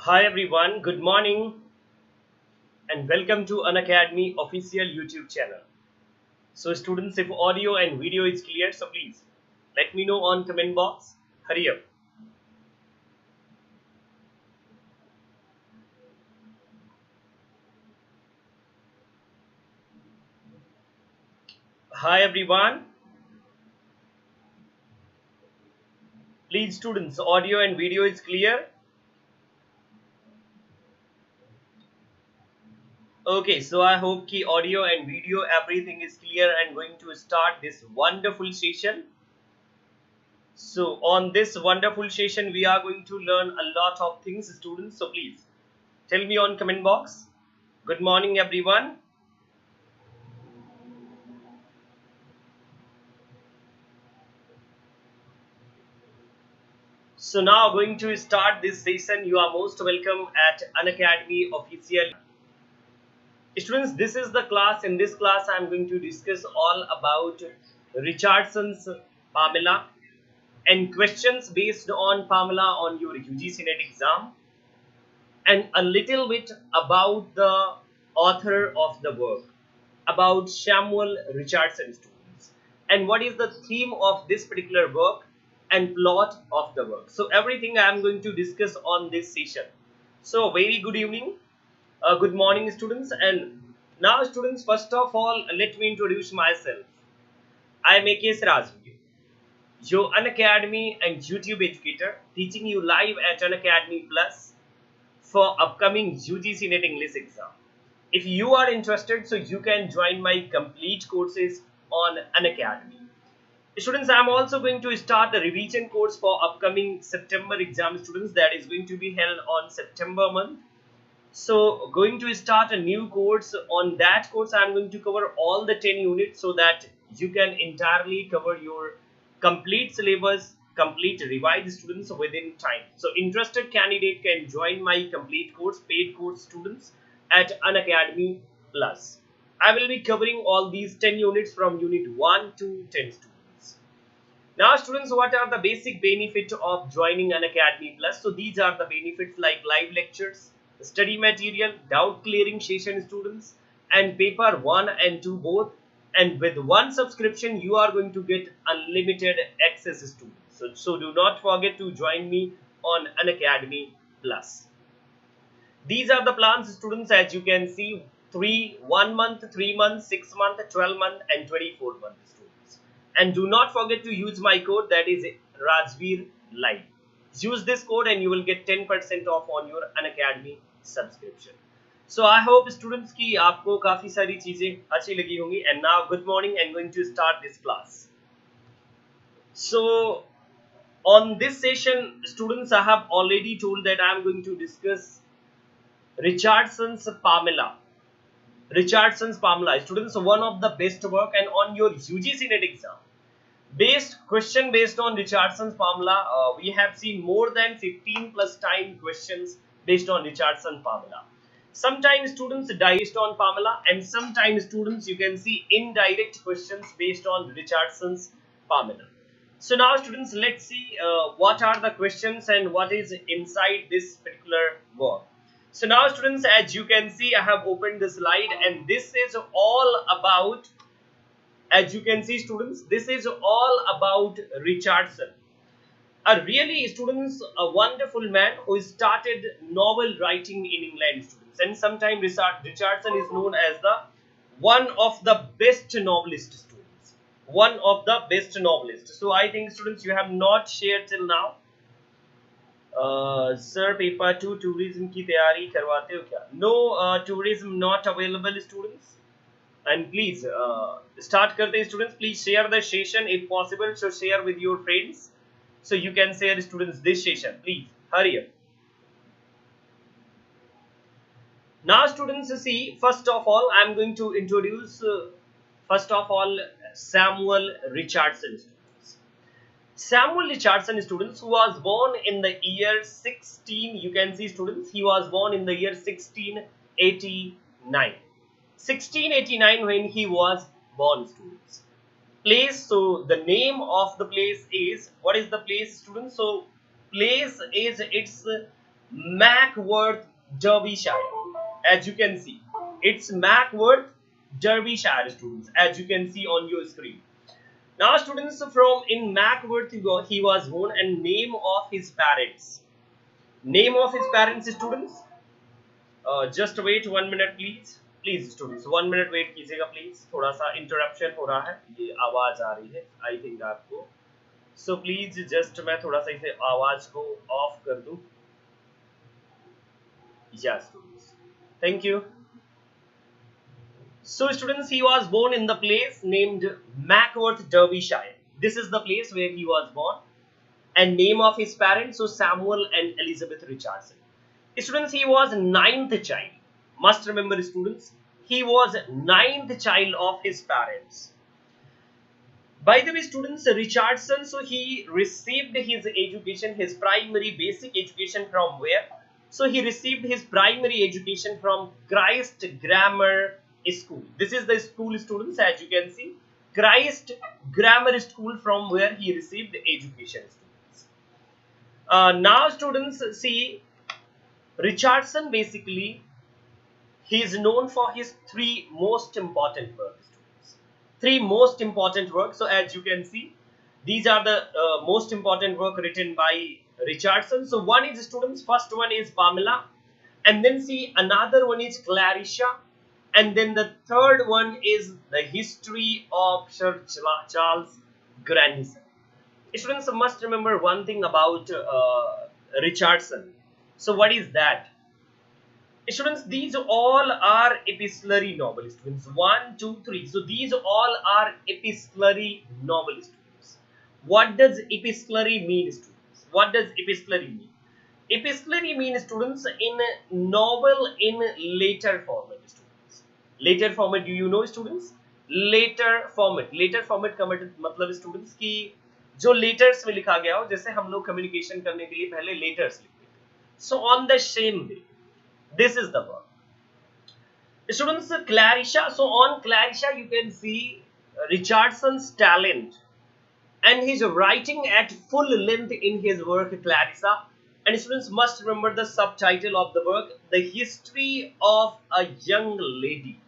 Hi everyone, good morning and welcome to Unacademy official YouTube channel. So students, if audio and video is clear, so please let me know on comment box. Hurry up. Hi everyone. Please students, audio and video is clear. Okay, so I hope ki audio and video everything is clear and going to start this wonderful session. So on this wonderful session we are going to learn a lot of things students. So please tell me on comment box. Good morning everyone. So now going to start this session. You are most welcome at Unacademy official. Students, this is the class. In this class, I am going to discuss all about Richardson's Pamela and questions based on Pamela on your UGC net exam, and a little bit about the author of the work, about Samuel Richardson students, and what is the theme of this particular work and plot of the work. So everything I am going to discuss on this session. So very good evening, good morning students. And now students, first of all let me introduce myself. I am AKS Rajveer, your Unacademy and YouTube educator, teaching you live at Unacademy Plus for upcoming UGC net English exam. If you are interested, so you can join my complete courses on Unacademy. Students, I am also going to start a revision course for upcoming September exam students that is going to be held on September month. So going to start a new course. On that course, I am going to cover all the 10 units so that you can entirely cover your complete syllabus, complete revised students within time. So interested candidate can join my complete course, paid course students at Unacademy Plus. I will be covering all these 10 units from unit 1 to 10 students. Now students, what are the basic benefits of joining Unacademy Plus? So these are the benefits like live lectures, study material, doubt clearing session students, and paper 1 and 2 both. And with one subscription, you are going to get unlimited access students. So do not forget to join me on Unacademy Plus. These are the plans students, as you can see: 1 month, 3 months, 6 month, 12 month, and 24 month students. And do not forget to use my code, that is Rajveerlive. Use this code and you will get 10% off on your Unacademy subscription. So I hope students ki aapko काफी सारी चीजें अच्छी लगी होंगी. And now good morning and going to start this class. So on this session students, I have already told that I am going to discuss Richardson's Pamela. Richardson's Pamela students, one of the best work, and on your UGC net exam question based on Richardson's Pamela, we have seen more than 15 plus time questions based on Richardson Pamela. Sometimes students based on Pamela, and sometimes students you can see indirect questions based on Richardson's Pamela. So now students, let's see what are the questions and what is inside this particular work. So now students, as you can see, I have opened the slide and this is all about, as you can see students, this is all about Richardson. A really students, a wonderful man who started novel writing in England students, and sometimes Richardson is known as the one of the best novelists students, one of the best novelists. So I think students, you have not shared till now. Sir, paper 2 tourism की तैयारी करवाते हो क्या? No, tourism not available students. And please start करते हैं students. Please share the session if possible. So share with your friends. So you can share students this session. Please hurry up. Now students, see, first of all I am going to introduce first of all Samuel Richardson students. Samuel Richardson students, who was born in the year 16, you can see students, he was born in the year 1689. 1689 when he was born students. Place, so the name of the place is, what is the place students? So place is its Mackworth, Derbyshire. As you can see, it's Mackworth, Derbyshire, students, as you can see on your screen. Now, students, from in Mackworth he was born, and name of his parents. Name of his parents, students. Just wait 1 minute, please. Please, students, 1 minute wait कीजिएगा, please. थोड़ा सा interruption हो रहा है, ये आवाज आ रही है, I think आपको. So please, just मैं थोड़ा सा इसे आवाज को ऑफ कर दूं. Yes, students. Thank you. So, students, he was born in the place named Mackworth, Derbyshire. This is the place where he was born. And name of his parents, so Samuel and Elizabeth Richardson. Students, he was ninth child. Must remember, students, he was ninth child of his parents. By the way, students, Richardson, so he received his education, his primary basic education from where? So he received his primary education from Christ Grammar School. This is the school, students, as you can see. Christ Grammar School, from where he received education, students. Now, students, see, Richardson, basically, he is known for his three most important works, students. Three most important works. So, as you can see, these are the most important work written by Richardson. So, one is, students, first one is Pamela, and then see another one is Clarissa, and then the third one is the history of Sir Charles Grandison. Students must remember one thing about Richardson. So what is that? Students, these all are epistolary novels. Students, 1, 2, 3. So these all are epistolary novels. Students, what does epistolary mean, students? What does epistolary mean? Epistolary means, students, in novel in later format, students. Later format, do you know, students? Later format. Later format का मतलब, students, कि जो letters में लिखा गया हो, जैसे हम लोग कम्युनिकेशन करने के लिए पहले लेटर्स लिखते थे. So on the same way, this is the work. Students, Clarissa. So on Clarissa, you can see Richardson's talent and his writing at full length in his work Clarissa. And students must remember the subtitle of the work, The History of a Young Lady.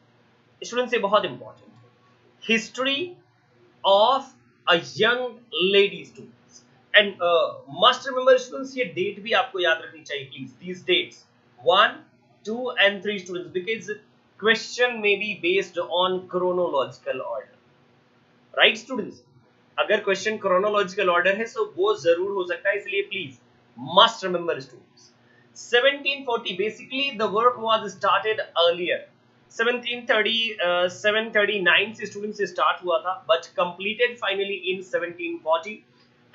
Students, ये बहुत important है. History of a young lady, students. And must remember, students, ये date भी आपको याद रखनी चाहिए, please. These dates 1, 2 and 3, students, because question may be based on chronological order, right, students? अगर question chronological order है, so वो जरूर हो सकता है, इसलिए please must remember, students. 1740, basically the work was started earlier. 739 से students से start हुआ था, but completed finally in 1740,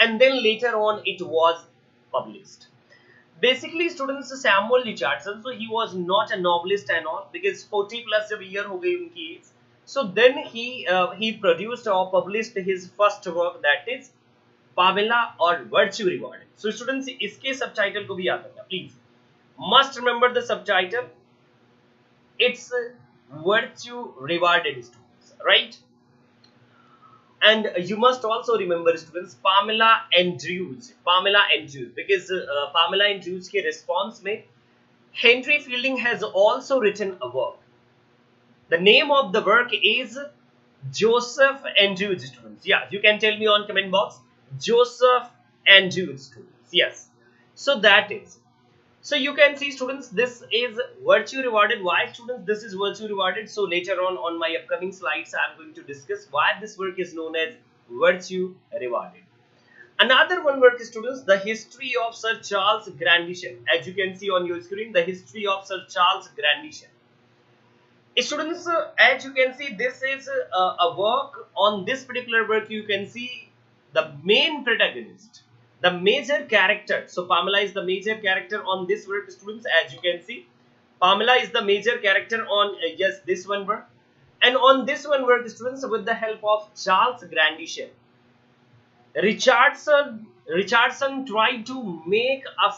and then later on it was published. Basically, students, Samuel Richardson, so he was not a novelist and all, because 40 plus जब year हो गई उनकी age. So then he produced or published his first work, that is Pamela or Virtue Rewarded. So students, इसके subtitle को भी याद रखना, please. Must remember the subtitle. It's Virtue Rewarded, students, right? And you must also remember, students, Pamela Andrews. Pamela Andrews, because Pamela Andrews के response में Henry Fielding has also written a work. The name of the work is Joseph Andrews, students. Yeah, you can tell me on comment box. Joseph Andrews, students. Yes. So that is. So you can see, students, this is Virtue Rewarded. Why, students, this is Virtue Rewarded? So later on my upcoming slides, I am going to discuss why this work is known as Virtue Rewarded. Another one work, students, The History of Sir Charles Grandison. As you can see on your screen, The History of Sir Charles Grandison. Students, as you can see, this is a work. On this particular work, you can see the main protagonist, the major character. So Pamela is the major character on this work, students. As you can see, Pamela is the major character on yes, this one work. And on this one work, students, with the help of Charles Grandison, Richardson tried to make a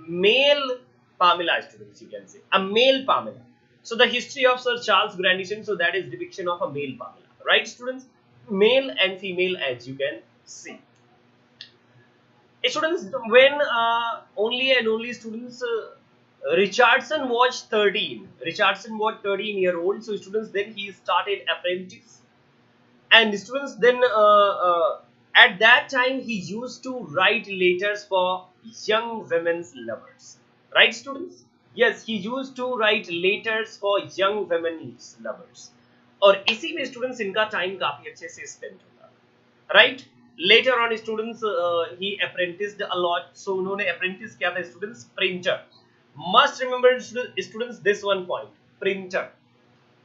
male Pamela, students. You can say a male Pamela. So the history of Sir Charles Grandison, so that is depiction of a male Pamela, right, students? Male and female, as you can see. Students, when only and only, students, Richardson was 13. Richardson was 13-year-old. So students, then he started apprentice. And students, then at that time he used to write letters for young women's lovers. Right students? Yes, he used to write letters for young women's lovers. और इसी में students इनका time काफी अच्छे से spend होता है. Right? Later on students he apprenticed a lot. So उन्होंने apprentice किया था students printer. Must remember students this one point, printer.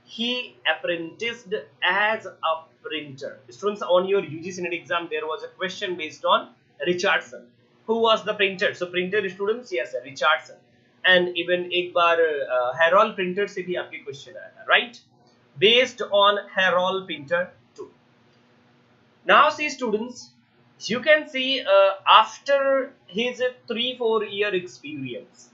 He apprenticed as a printer. Students, on your UGC NET exam there was a question based on Richardson. Who was the printer? So printer students, yes, Richardson. And even एक बार Herald printer से भी आपके question आया था, right? Based on Herald printer too. Now see students, you can see after his 3-4 year experience,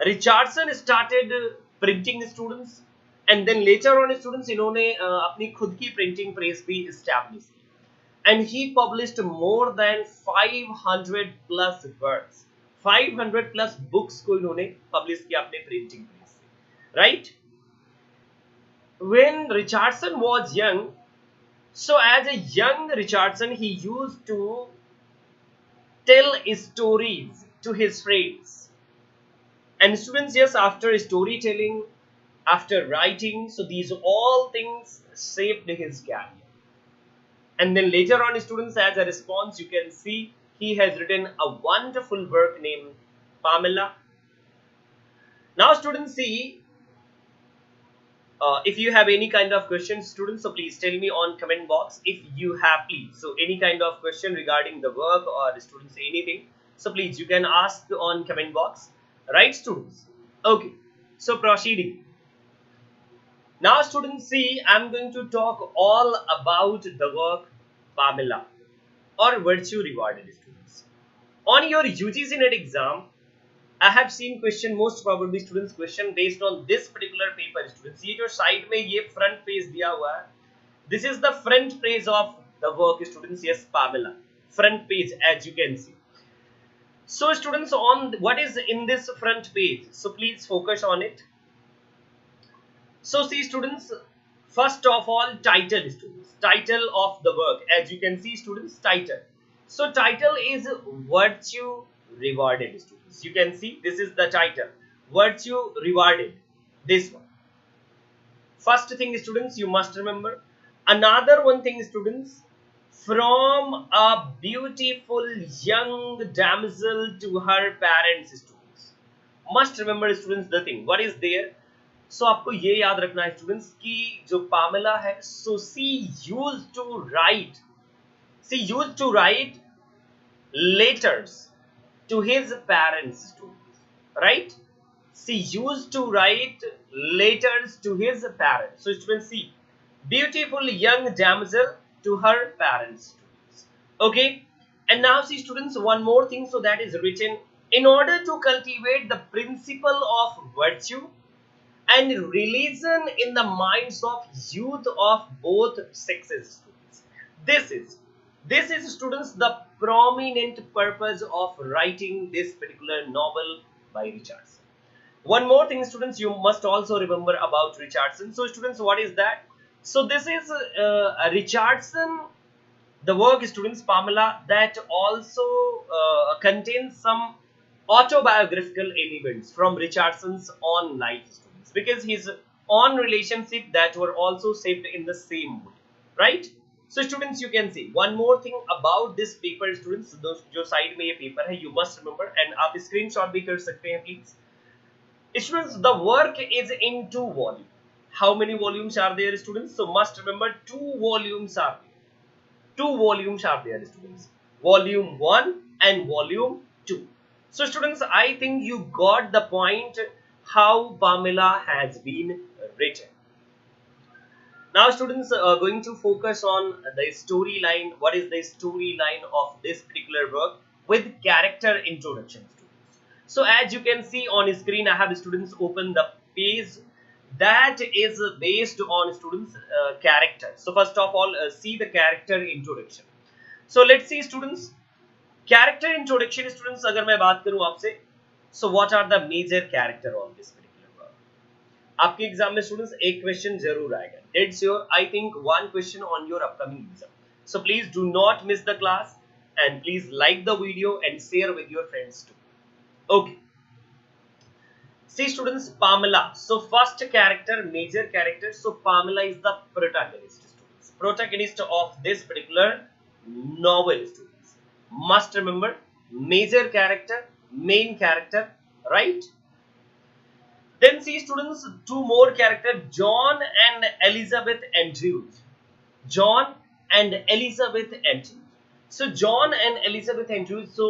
Richardson started printing students, and then later on students इन्होंने अपनी खुद की printing press भी establish की, and he published more than 500 plus works, 500 plus books को इन्होंने publish किया अपने printing press से, right? When Richardson was young, so as a young Richardson, he used to tell stories to his friends. And students, yes, after storytelling, after writing, so these all things shaped his career. And then later on students, as a response, you can see he has written a wonderful work named Pamela. Now students, see, if you have any kind of questions students, so please tell me on comment box if you have, please. So any kind of question regarding the work or students anything, so please you can ask on comment box, right students? Okay, so proceeding. Now students, see, I'm going to talk all about the work Pamela or virtue rewarded students. On your UGC NET exam, I have seen question, most probably students, question based on this particular paper students. ये जो side में ये front page दिया हुआ है, this is the front page of the work students. Yes, Pamela, front page, as you can see. So students, on what is in this front page, so please focus on it. So see students, first of all, title students, title of the work, as you can see students, title. So title is virtue rewarded students. You can see this is the title, virtue rewarded, this one. First thing students, you must remember. Another one thing students, from a beautiful young damsel to her parents students. Must remember students the thing, what is there? So आपको ये याद रखना है students कि जो Pamela है, so she used to write letters to his parents students, right? She used to write letters to his parents. So students, see, beautiful young damsel to her parents students. Okay, and now see students, one more thing, so that is written, in order to cultivate the principle of virtue and religion in the minds of youth of both sexes students. This is students the prominent purpose of writing this particular novel by Richardson. One more thing students, you must also remember about Richardson. So students, what is that? So this is Richardson, the work students, Pamela, that also contains some autobiographical elements from Richardson's own life students, because his own relationship that were also shaped in the same way, right? So students, you can see one more thing about this paper students, जो side में ये paper है, you must remember, and आप screenshot भी कर सकते हैं please. Students, the work is in 2 volumes. How many volumes are there students? So must remember 2 volumes are there. 2 volumes are there students. Volume 1 and volume 2. So students, I think you got the point how Pamela has been written. Now students, going to focus on the storyline. What is the storyline of this particular work with character introduction students? So as you can see on screen, I have students open the page that is based on students character. So first of all, see the character introduction. So let's see students, character introduction students अगर मैं बात करूं आपसे, so what are the major character on this particular work. आपके exam में students एक question जरूर आएगा, that's your I think one question on your upcoming exam. So please do not miss the class and please like the video and share with your friends too. Okay, see students, Pamela. So first character, major character, so Pamela is the protagonist students, protagonist of this particular novel students. Must remember, major character, main character, right? Then see students, two more character, John and Elizabeth Andrews. John and Elizabeth Andrews. So John and Elizabeth Andrews, so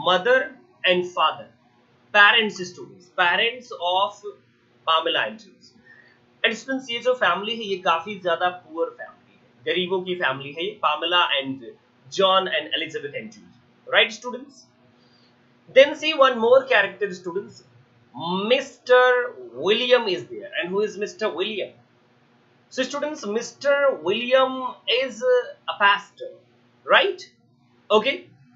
mother and father, parents students, parents of Pamela Andrews. And students, ये जो family है ये काफी ज्यादा poor family है, गरीबों की family है ये, Pamela and John and Elizabeth Andrews, right students? Then see one more character students, Mr. William is there. And who is Mr. William? So students, Mr. William is a pastor, right? Okay,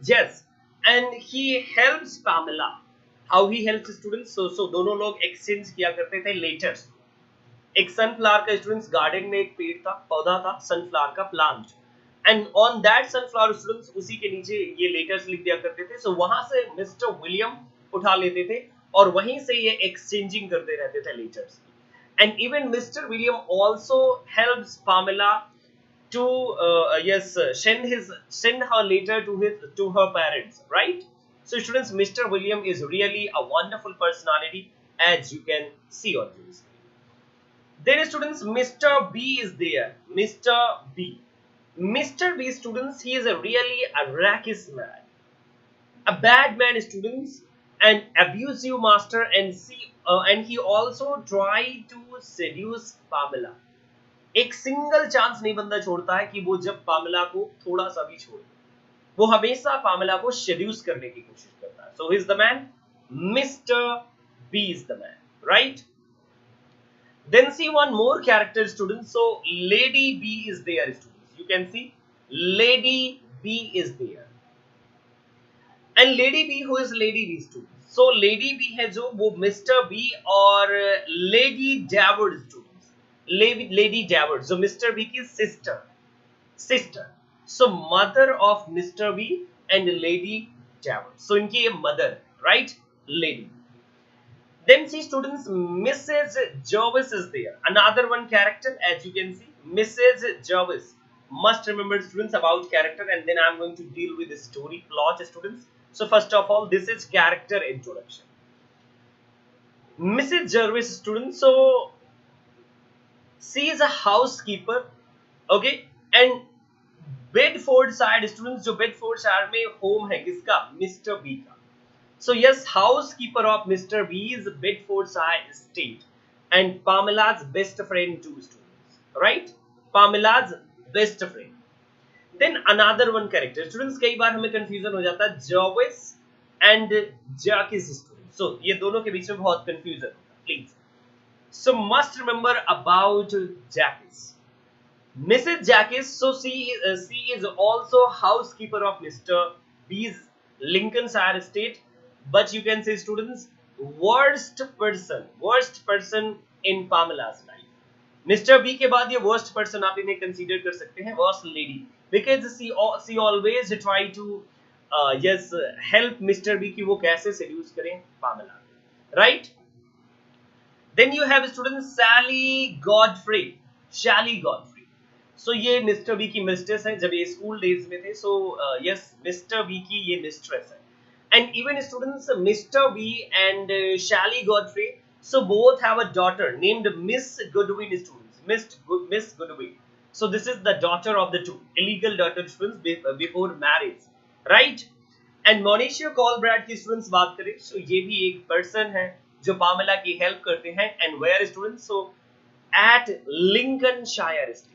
yes, and he helps Pamela. How he helps students? So दोनों लोग exchange किया करते थे letters. एक sunflower का students garden में एक पेड़ था, पौधा था सनफ्लावर का plant, and on that sunflower students उसी के नीचे ये लेटर्स लिख दिया करते थे। सो वहां से मिस्टर विलियम उठा लेते थे और वहीं से ये एक्सचेंजिंग करते रहते थे letters. And even mister William also helps Pamela to send her letter to her parents, right? So students, Mr. William is really a wonderful personality, as you can see on this. Then students, Mr. B is there. Mr. B students, he is a really a rakish man, a bad man students, an abusive master, and he also tried to seduce Pamela. एक single chance नहीं बंदा छोड़ता है कि वो जब Pamela को थोड़ा सा भी छोड़े, वो हमेशा पामेला को सेड्यूस करने की कोशिश करता है। So he is the man, mister B is the man, right? Then see one more character students, so lady B is there students, you can see lady B is there. And lady B, who is lady B students? So lady B है जो वो mister B और lady David students, Lady David, so Mr. B की sister, so mother of Mr. B and Lady David, so इनकी ये mother, right? Lady. Then see students, Mrs. Jarvis is there, another one character, as you can see, Mrs. Jarvis. Must remember students about character, and then I'm going to deal with the story plot students. So first of all, this is character introduction. Mrs. Jarvis students, so she is a housekeeper, okay? And Bedfordshire students, जो Bedfordshire में home है किसका? Mr. B का. So yes, housekeeper of Mr. B is Bedfordshire estate, and Pamela's best friend too students, right? Pamela's best friend. Then another one character students, कई बार हमें confusion हो जाता है Jarvis and Jacques students. So ये दोनों के बीच में बहुत confusion होता है, please. So must remember about Jacques. Mrs. Jacques, so she is also housekeeper of Mr. B's Lincolnshire estate, but you can say students, worst person in Pamela's life. Mr. B के बाद ये worst person आप इन्हें consider कर सकते हैं, worst lady, because she always try to help Mr. B कि वो कैसे seduce करें Pamela, right? Then you have students Sally Godfrey. So ये Mr. B की मिस्ट्रेस है जब ये स्कूल डेज में थे। So yes, Mr. B की ये मिस्ट्रेस है। And even students, Mr. B and Sally Godfrey, so both have a daughter named Miss Goodwin students. Miss Goodwin. So this is the daughter of the two, illegal daughter students before marriage, right? And Mauricio Colbrad की students बात करें, so ये भी एक person है जो Pamela की help करते हैं, and where students? So at Lincolnshire state.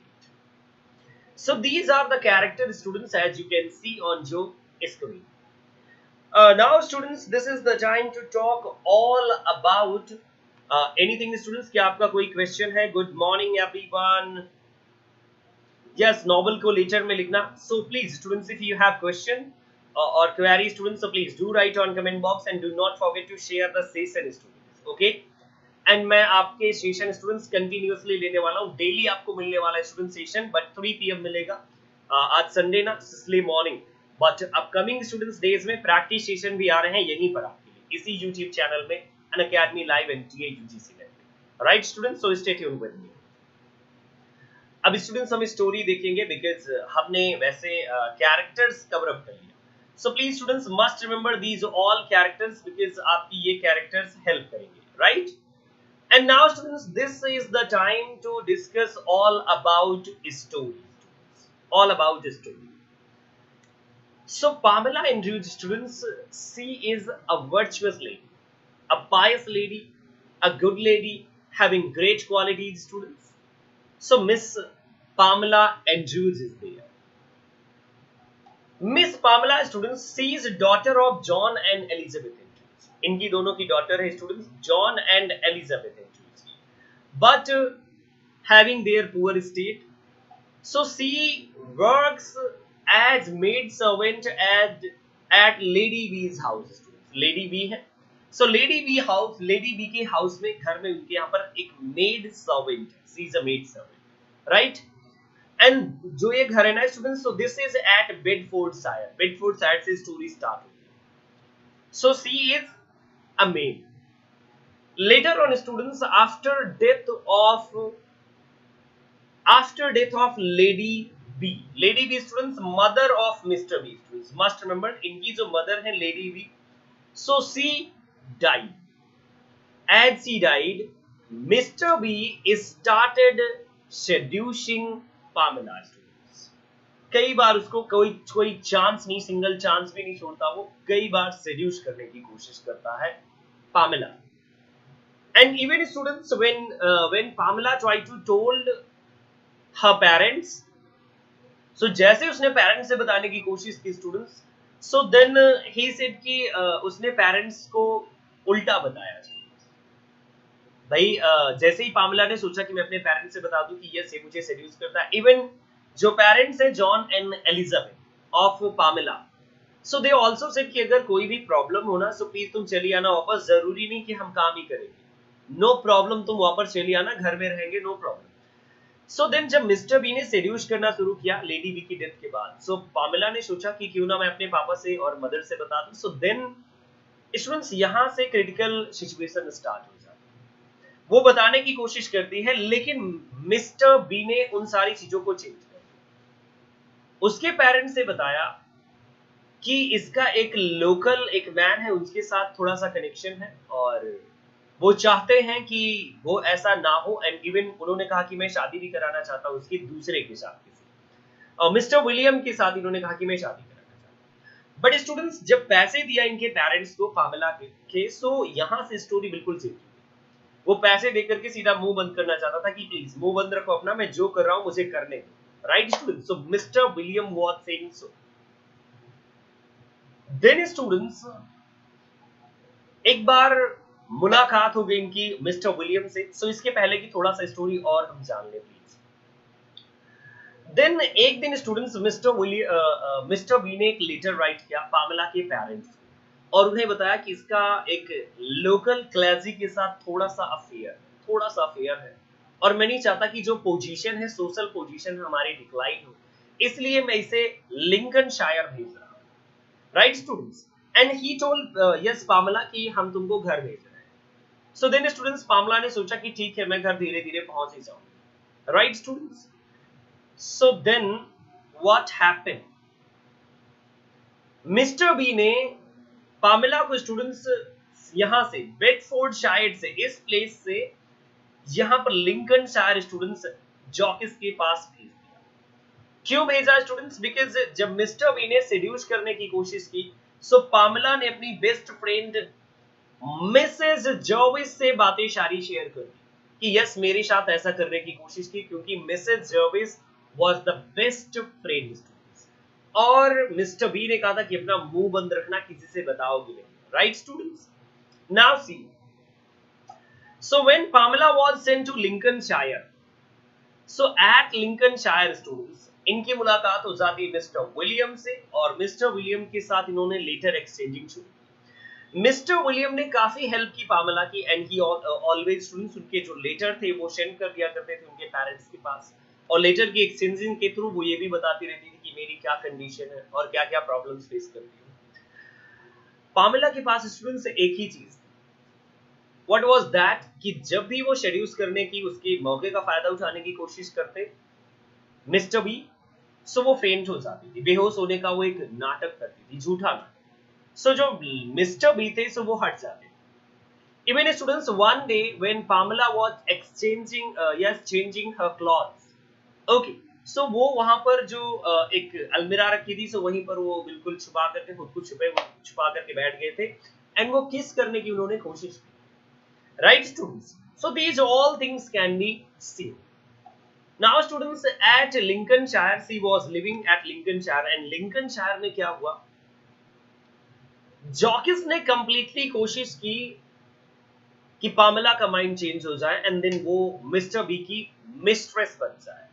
So these are the character students, as you can see on जो screen. Now students, this is the time to talk all about anything students. क्या आपका कोई question है? Good morning everyone. Yes, novel को letter में लिखना. So please students, if you have question or query students, so please do write on comment box and do not forget to share the session students. Okay, and मैं आपके session students continuously लेने वाला हूँ, daily आपको मिलने वाला है student session, but 3 PM मिलेगा। आज संडे ना, इसलिए morning, but upcoming students days में प्रैक्टिस सेशन भी आ रहे हैं यहीं पर आपके लिए, इसी यूट्यूब चैनल में, अनअकैडमी लाइव एनटीए यूजीसी में। Right students, so stay tuned with me. अब स्टूडेंट्स हम स्टोरी देखेंगे बिकॉज हमने वैसे कैरेक्टर्स कवर अप कर लिया, सो please students must remember these all characters because आपकी ये कैरेक्टर्स हेल्प करेंगे, right? And now students, this is the time to discuss all about story. All about story. So Pamela introduced students, she is a virtuous lady, a pious lady, a good lady, having great qualities students. So Miss Pamela Andrews is there. Miss Pamela students, she is daughter of John and Elizabeth. इनकी दोनों की daughter है students, John and Elizabeth Andrews, but having their poor state, so she works as maid servant at Lady B's house. Lady B है, so Lady B house, Lady B के house में, घर में उनके यहाँ पर एक मेड सर्वेंट है, she is a maid servant, right? and जो ये घर है ना students, so this is at Bedfordshire. Bedfordshire से स्टोरी स्टार्ट होती है, so she is a maid. Later on students, after death of Lady B students, mother of Mr. B students, must remember इनकी जो mother है Lady B, so she died. As she died, Mr. B started seducing Pamela students. कई बार उसको कोई chance नहीं, single chance भी नहीं छोड़ता, वो कई बार सेड्यूस करने की कोशिश करता है Pamela. And even students, when Pamela tried to told her parents, so जैसे उसने पेरेंट्स से बताने की कोशिश की students, so then he said कि उसने पेरेंट्स को उल्टा बताया। भाई जैसे ही पामला ने सोचा कि मैं अपने पेरेंट्स से बता दूं कि यस ये मुझे सेड्यूस करता है, इवन जो पेरेंट्स है John and Elizabeth of Pamela, so they also said कि अगर कोई भी प्रॉब्लम हो ना, सो प्लीज तुम चली आना वापस, जरूरी नहीं कि हम काम ही करेंगे, नो प्रॉब्लम, तुम वापस चली आना, घर में रहेंगे, नो प्रॉब्लम। सो देन जब मिस्टर बी ने सेड्यूस करना शुरू किया लेडी बी की डेथ के बाद, सो पामेला ने सोचा कि क्यों ना मैं अपने पापा से और मदर से बता दूं। सो देन स्टूडेंट्स यहां से क्रिटिकल सिचुएशन स्टार्ट हो जाती है, वो बताने की कोशिश करती है, लेकिन मिस्टर बी ने उन सारी चीजों को चेंज कर दिया। उसके पेरेंट्स से बताया कि इसका एक लोकल एक मैन है, उसके साथ थोड़ा सा कनेक्शन है और वो चाहते हैं कि वो ऐसा ना हो, एंड इवन उन्होंने कहा कि मैं शादी भी कराना चाहता हूँ उसकी दूसरे के साथ, किसी और मिस्टर विलियम के साथ इन्होंने कहा कि मैं शादी कराना चाहता हूँ। बट स्टूडेंट्स जब पैसे दिया इनके पेरेंट्स को पामेला के, सो यहाँ से स्टोरी बिल्कुल चेंज हुई। वो पैसे देकर के सीधा मुंह बंद करना चाहता था कि प्लीज मुंह बंद रखो अपना, मैं जो कर रहा हूँ मुझे करने दो, right students? So Mister William was saying so. Then students एक बार मुलाकात हो गई इनकी मिस्टर विलियम से, सो इसके पहले की थोड़ा सा स्टोरी और हम जान ले प्लीज। देन एक दिन स्टूडेंट्स मिस्टर वी ने एक लेटर राइट किया पामेला के पेरेंट्स और उन्हें बताया कि इसका एक लोकल क्लर्जी के साथ थोड़ा सा अफेयर है और मैं नहीं चाहता कि जो पोजीशन है, सोशल पोजीशन हमारी डिक्लाइन हो, इसलिए मैं इसे लिंकनशायर भेज रहा हूँ, right students? And he told yes Pamela कि हम तुमको घर भेज रहे हैं। सो देन स्टूडेंट्स पामेला ने सोचा कि ठीक है, मैं घर धीरे धीरे पहुंच ही जाऊंगा, right students? So then what happened, Mister B ने पामेला को स्टूडेंट्स यहां से बेडफोर्डशायर से, इस प्लेस से यहां पर लिंकनशायर स्टूडेंट्स जॉकिस के पास भेज दिया। क्यों भेजा स्टूडेंट्स? बिकॉज जब मिस्टर बी ने सेड्यूस करने की कोशिश की, सो पामेला ने अपनी बेस्ट फ्रेंड मिसेस जर्विस से बातें सारी शेयर कर दी कि यस मेरे साथ ऐसा करने की कोशिश की, क्योंकि Mrs Jarvis was the best friend students, और मिस्टर बी ने कहा था कि अपना मुंह बंद रखना, किसी से बताओगे नहीं, right students? Now see, so when Pamela was sent to Lincolnshire, so at Lincolnshire students, इनकी मुलाकात हो जाती है मिस्टर विलियम से और मिस्टर विलियम के साथ इन्होंने लेटर एक्सचेंजिंग शुरू की। मिस्टर विलियम ने काफी हेल्प की पामेला की एंड ही ऑलवेज स्टूडेंट्स उनके जो लेटर थे वो सेंड कर दिया करते थे उनके पेरेंट्स के पास और लेटर की एक्सचेंजिंग के थ्रू वो ये भी बताती रहती थी कि मेरी क्या कंडीशन है और क्या क्या प्रॉब्लम्स फेस करती हूँ। पामेला के पास स्टूडेंट्स एक ही चीज, व्हाट वाज दैट, कि जब भी वो शेड्यूस करने की उसके मौके का फायदा उठाने की कोशिश करते मिस्टर बी, सो वो फेंट हो जाती थी, बेहोश होने का वो एक नाटक करती थी, झूठा नाटक। सो जो मिस्टर बी थे सो वो हट जाते। Even students, one day when Pamela was changing her clothes, okay, so वो वहां पर जो एक अलमीरा रखी थी, सो वहीं पर वो बिल्कुल छुपा करके खुद को छुपा करके बैठ गए थे एंड वो किस करने की उन्होंने कोशिश की, right students. So these all things can be seen. Now students, at Lincolnshire, she was living at Lincolnshire and Lincolnshire में क्या हुआ, जॉकिस ने कंप्लीटली कोशिश की कि पामेला का माइंड चेंज हो जाए एंड देन वो मिस्टर बी की मिस्ट्रेस बन जाए,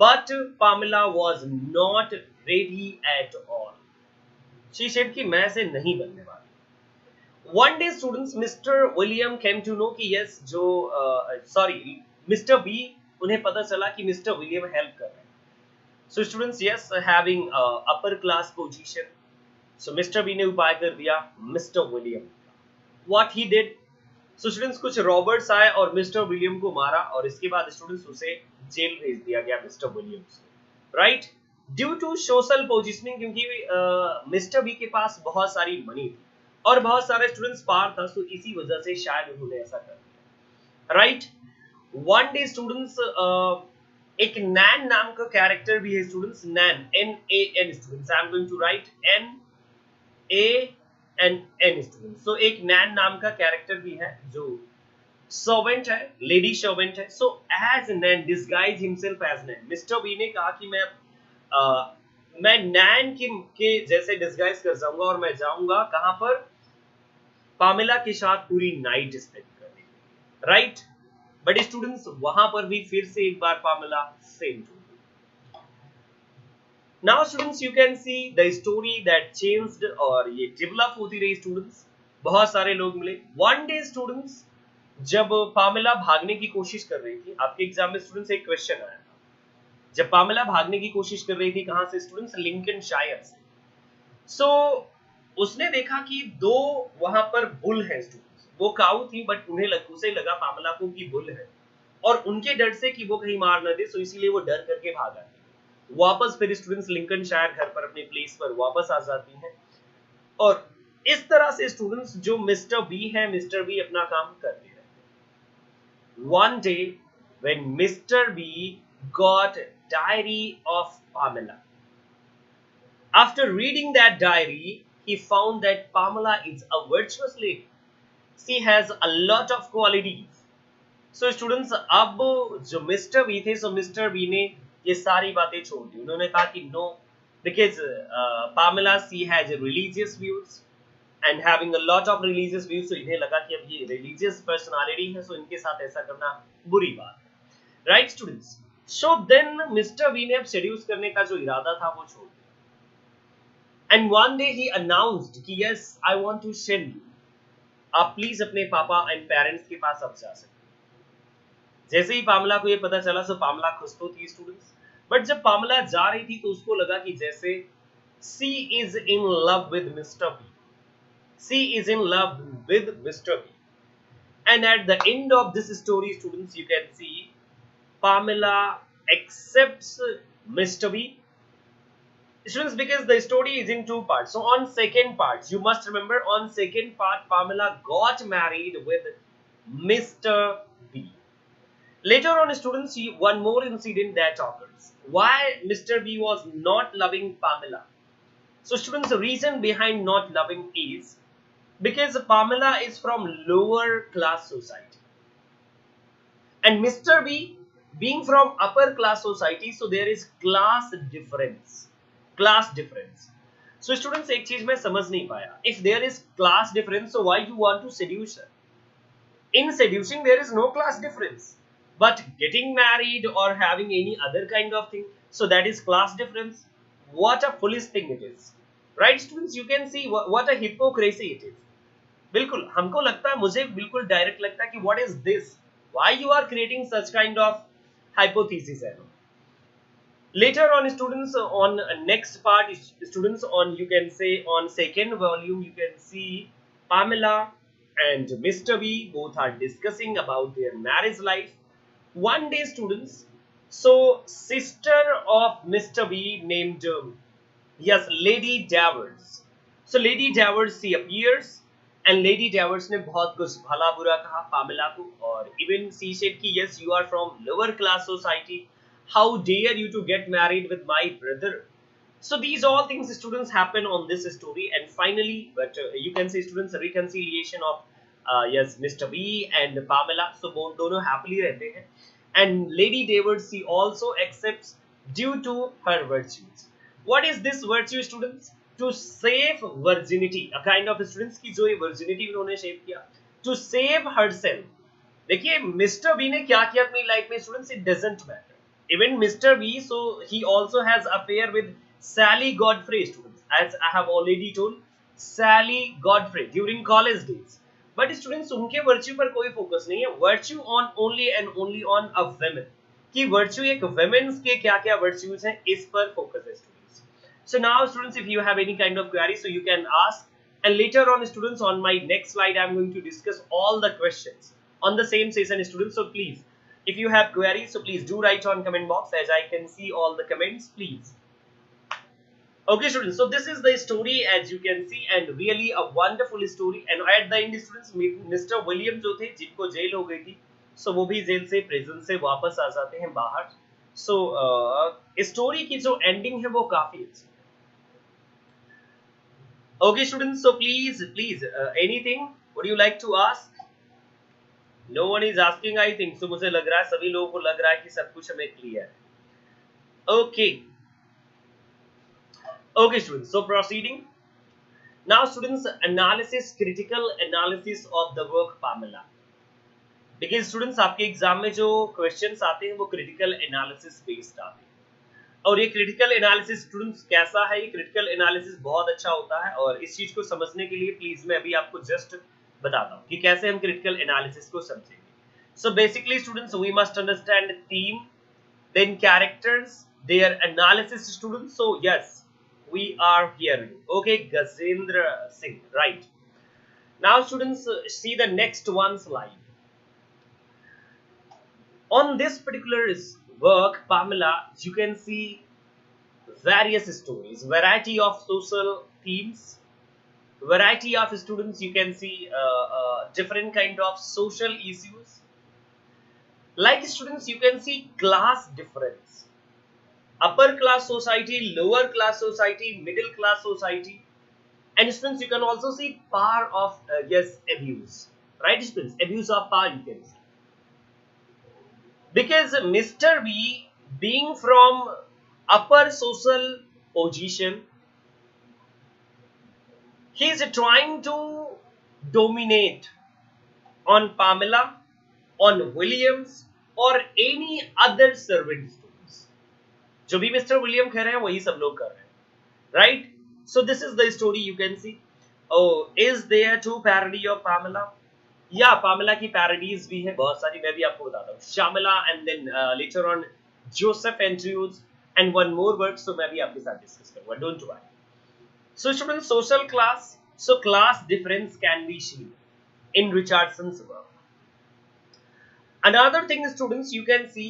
but Pamela was not ready at all. She said कि मैं से नहीं बनने वाली। One day students, Mister William came to know कि यस जो मिस्टर बी, उन्हें पता चला कि मिस्टर विलियम हेल्प कर रहे हैं। So students, yes, having upper class position, so mister B ने उपाय कर दिया mister William. What he did, so students, कुछ रॉबर्ट्स आए और मिस्टर विलियम को मारा और इसके बाद स्टूडेंट्स उसे जेल भेज दिया गया Mister Williams, right, due to social positioning, क्योंकि मिस्टर बी के पास बहुत सारी मनी थी और बहुत सारे स्टूडेंट्स पार था, सो इसी वजह से शायद उन्होंने ऐसा कर दिया, राइट। वन डे स्टूडेंट्स, एक नैन नाम का कैरेक्टर भी है students, Nan, NAN students, I am going to write NAN students. So एक नैन नाम का कैरेक्टर भी है जो सर्वेंट है, लेडी सर्वेंट है। सो एज नैन डिस्गाइज हिमसेल्फ एज नैन, मिस्टर बी ने कहा कि मैं नैन के जैसे डिस्गाइज कर जाऊंगा और मैं जाऊंगा कहां पर, पामेला के साथ पूरी नाइट स्पेंड करने, राइट। बट स्टूडेंट्स वहां पर भी फिर से एक बार Pamela same to. Now students, you can see the story that changed, और ये डेवलप होती रही स्टूडेंट्स, बहुत सारे लोग मिले। वन डे स्टूडेंट्स, जब पामेला भागने की कोशिश कर रही थी, आपके एग्जाम में स्टूडेंट्स एक क्वेश्चन आया था, जब पामेला भागने की कोशिश कर रही थी कहां से स्टूडेंट्स, लिंकनशायर से। सो उसने देखा कि दो वहां पर बुल हैं स्टूडेंट्स, वो काऊ थी बट उसे लगा पामेला को कि बुल है और उनके डर से कि वो कहीं मार न दे, सो इसीलिए वो डर करके भागा। वापस फिर स्टूडेंट्स लिंकनशायर घर पर अपने प्लेस पर वापस आ जाती हैं और इस तरह से स्टूडेंट्स जो मिस्टर बी है, मिस्टर बी अपना काम करते रहते। One day when Mister B got diary of Pamela, after reading that diary he found that Pamela is a virtuous lady. She has a lot of qualities. So students, अब जो Mister B थे, सो mister B ने ये सारी बातें छोड़ दी। उन्होंने कहा कि no, because Pamela she has religious views and having a lot of religious views, so इन्हें लगा कि अब ये religious personality है, सो इनके साथ ऐसा करना बुरी बात है, right students? So then Mister B ने अब seduce करने का जो इरादा था वो छोड़ दिया। And one day he announced कि yes, I want to send you, आप प्लीज अपने पापा एंड पेरेंट्स के पास अब जा सकते। जैसे ही पामेला को ये पता चला, सो पामेला खुश तो थी स्टूडेंट्स, बट जब पामेला जा रही थी तो उसको लगा कि जैसे she is in love with mister B, she is in love with mister B. And at the end of this story students, you can see Pamela accepts Mr. B. Students, because the story is in two parts, so on second part, you must remember, on second part Pamela got married with Mr. B. Later on students, one more incident that occurs, why Mr. B was not loving Pamela. So students, the reason behind not loving is because Pamela is from lower class society and Mr. B being from upper class society, so there is class difference. So students, एक चीज मैं समझ नहीं पाया, if there is class difference, so why you want to seduce her? In seducing there is no class difference, but getting married or having any other kind of thing, So that is class difference. What a foolish thing it is, right students? You can see what a hypocrisy it is. बिल्कुल हमको लगता है, मुझे बिल्कुल direct लगता है कि what is this? Why you are creating such kind of hypothesis? Later on students, on next part students, on you can say on second volume, you can see Pamela and Mr. B both are discussing about their marriage life. One day students, so sister of Mr. B named yes Lady Davers. So Lady Davers, she appears and Lady Davers ने बहुत कुछ भला बुरा कहा Pamela को, और even she said कि yes you are from lower class society, how dare you to get married with my brother. So these all things students happen on this story, and finally but you can say students reconciliation of yes Mr. B and Pamela. So both दोनों happily रहते हैं, and Lady Davers she also accepts due to her virtues. What is this virtue students? To save virginity, a kind of students की जो ये virginity उन्होंने save किया, to save herself. देखिए Mister B ने क्या किया अपनी लाइफ में students, it doesn't matter. Even Mister B, so he also has affair with Sally Godfrey students, as I have already told, Sally Godfrey during college days. But students उनके virtue पर कोई focus नहीं है, virtue on only and only on a women, कि virtue एक women's के क्या क्या वर्च्यूज हैं इस पर फोकस है students. So now students, if you have any kind of query, so you can ask, and later on students, on my next slide I am going to discuss all the questions on the same session students. So please, if you have queries, so please do write on comment box, as I can see all the comments, please. Okay students, so this is the story as you can see, and really a wonderful story. And at the end students, Mr. William जो थे जिनको jail हो गई थी, so वो भी jail से prison से वापस आ जाते हैं बाहर. So स्टोरी की जो एंडिंग है वो काफी अच्छी. Okay students, so please anything would you like to ask? No one is asking I think, so मुझे लग रहा है सभी लोगों को लग रहा है कि सब कुछ हमें क्लियर है. Okay students, so proceeding now students, analysis, critical analysis of the work Pamela. देखिए स्टूडेंट्स आपके एग्जाम में जो क्वेश्चंस आते हैं वो क्रिटिकल एनालिसिस बेस्ड आते हैं, और ये क्रिटिकल एनालिसिस स्टूडेंट्स कैसा है? ये क्रिटिकल एनालिसिस बहुत अच्छा होता है, और इस चीज को समझने के लिए प्लीज मैं अभी आपको जस्ट बताता हूँ कि कैसे हम क्रिटिकल एनालिसिस को समझेंगे. So basically students, we must understand theme, then characters, their analysis students. So yes we are hearing. Okay Gajendra Singh, right. Now students see the next one slide. On this particular work Pamela, you can see various stories, variety of social themes, variety of students, you can see different kind of social issues. Like students, you can see class difference, upper class society, lower class society, middle class society, and students you can also see power of yes abuse, right students? Abuse of power you can see, because Mr. B being from upper social position, he is trying to dominate on Pamela, on Williams, or any other servant students. जो भी Mr. William कह रहे हैं वही सब लोग कर रहे हैं, right? So this is the story you can see. Oh, is there two parody of Pamela? या पामेला की पैरोडीज भी है बहुत सारी, मैं भी आपको बताता हूँ. Shamela and then later on Joseph Andrews and one more work, so मैं भी आपके साथ डिस्कस करूंगा, don't worry. So students, social class, so class difference can be seen in Richardson's work. Another thing students, you can see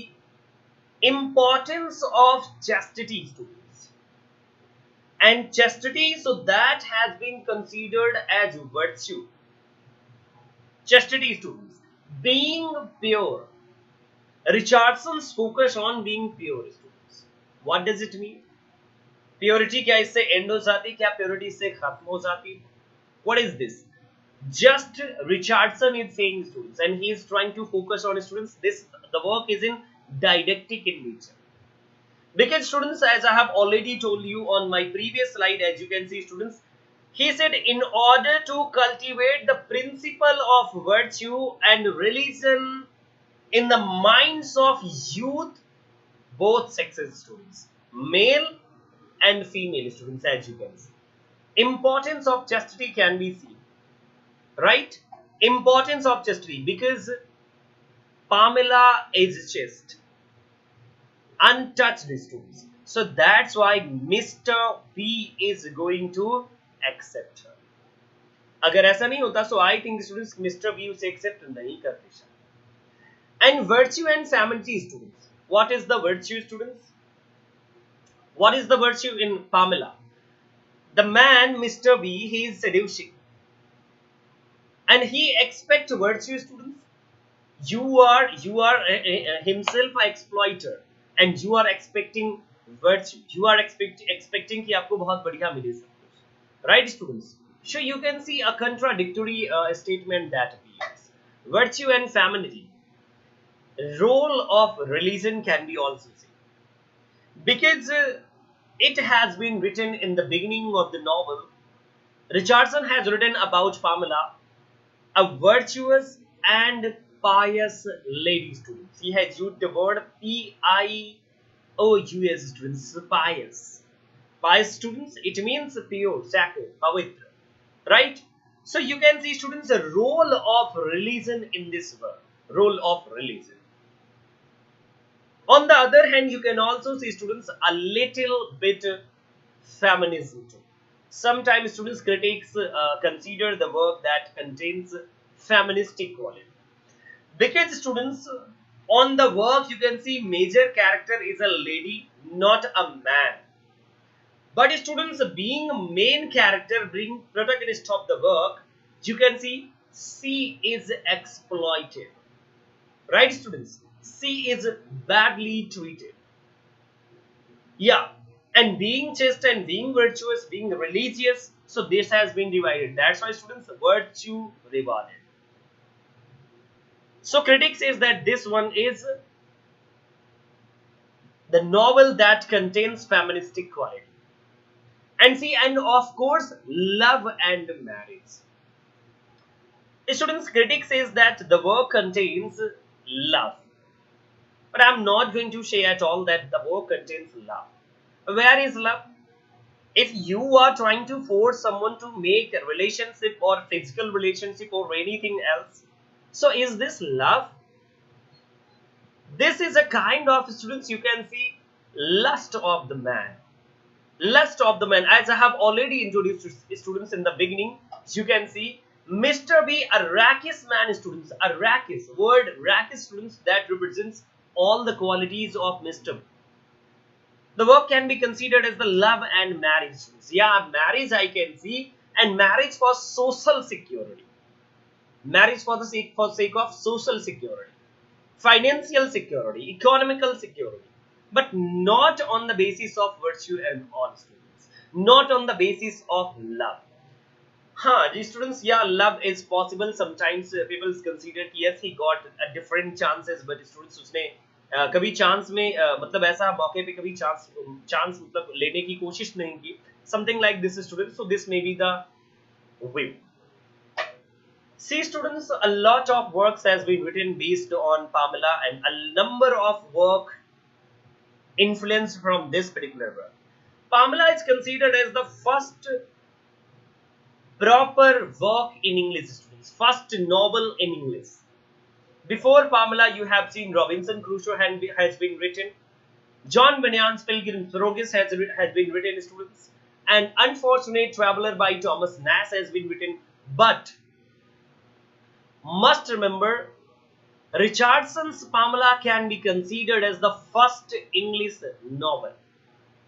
importance of chastity students, and chastity, so that has been considered as virtue. Chastity students, being pure. Richardson's focus on being pure students. What does it mean? Purity क्या इससे end हो जाती, क्या purity इससे खत्म हो जाती? What is this? Just Richardson is saying students, and he is trying to focus on students. The work is in didactic in nature. Because students, as I have already told you on my previous slide, as you can see students, he said in order to cultivate the principle of virtue and religion in the minds of youth, both sexes students, male and female students, as you can see. Importance of chastity can be seen, right? Importance of chastity, because Pamela is chaste, untouched students. So that's why Mr. B is going to accept her. अगर ऐसा नहीं होता, so I think students Mr. B उसे accept नहीं करते. And virtue and femininity students. What is the virtue, students? What is the virtue in Pamela? The man, Mr. B, he is seducing. And he expects virtue, students. You are himself an exploiter. And you are expecting virtue. You are expecting कि आपको बहुत बढ़िया मिले सब कुछ. Right, students? So you can see a contradictory statement that appears. Virtue and femininity. Role of religion can be also seen, because it has been written in the beginning of the novel. Richardson has written about Pamela, a virtuous and pious lady, students. He has used the word P-I-O-U-S, students. Pious. Pious, students, it means pure, sacred, pavitra. Right? So you can see, students, the role of religion in this work. Role of religion. On the other hand, you can also see, students, a little bit feminism too. Sometimes students, critics consider the work that contains feministic quality. Because students, on the work you can see major character is a lady, not a man. But students, being a main character, being protagonist of the work, you can see she is exploited. Right, students? She is badly treated. Yeah. And being chaste and being virtuous, being religious, so this has been divided. That's why, students, virtue rewarded. So critics says that this one is the novel that contains feministic quality. And see, and of course, love and marriage. Students, critics says that the work contains love. But I'm not going to say at all that the work contains love. Where is love? If you are trying to force someone to make a relationship or physical relationship or anything else, so is this love? This is a kind of, students, you can see, lust of the man. Lust of the man. As I have already introduced students in the beginning, you can see Mr. B, a rakish man, students. A rakish word, rakish, students, that represents all the qualities of Mr. B. The work can be considered as the love and marriage, students. Yeah, marriage I can see, and marriage for social security. Marriage for the sake of social security, financial security, economical security. But not on the basis of virtue and all, students. Not on the basis of love. These students, yeah, love is possible. Sometimes people consider yes, he got a different chances, but students, उसने कभी chance में मतलब ऐसा मौके पे कभी chance मतलब लेने की कोशिश नहीं की. Something like this, students. So this may be the way. See, students, a lot of works has been written based on Pamela, and a number of work influence from this particular work. Pamela is considered as the first proper work in English, students. First novel in English. Before Pamela, you have seen Robinson Crusoe has been written. John Bunyan's Pilgrim's Progress has been written, students. And Unfortunate Traveler by Thomas Nash has been written. But must remember, Richardson's Pamela can be considered as the first English novel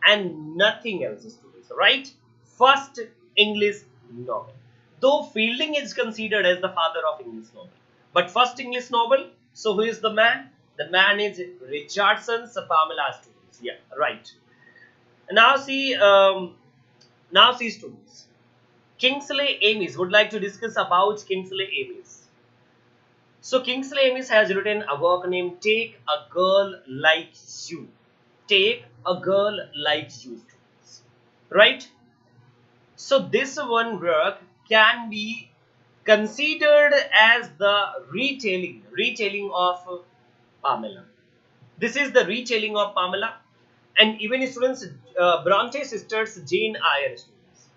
and nothing else, students, right? First English novel. Though Fielding is considered as the father of English novel, but first English novel. So who is the man? The man is Richardson's Pamela, students. Yeah, right. Now see, students. Kingsley Amis would like to discuss about Kingsley Amis. So Kingsley Amis has written a work named Take a Girl Like You. Take a Girl Like You, students. Right? So this one work can be considered as the retelling of Pamela. This is the retelling of Pamela. And even students, Bronte sisters, Jane Eyre students.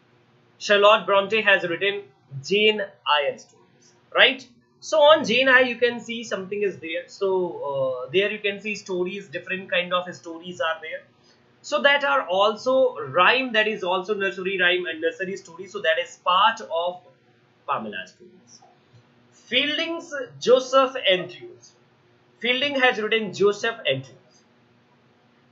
Charlotte Bronte has written Jane Eyre students, right? So on Jane Eyre, you can see something is there. So there you can see stories, different kind of stories are there. So that are also rhyme, that is also nursery rhyme and nursery story. So that is part of Pamela students. Fielding's Joseph Andrews. Fielding has written Joseph Andrews.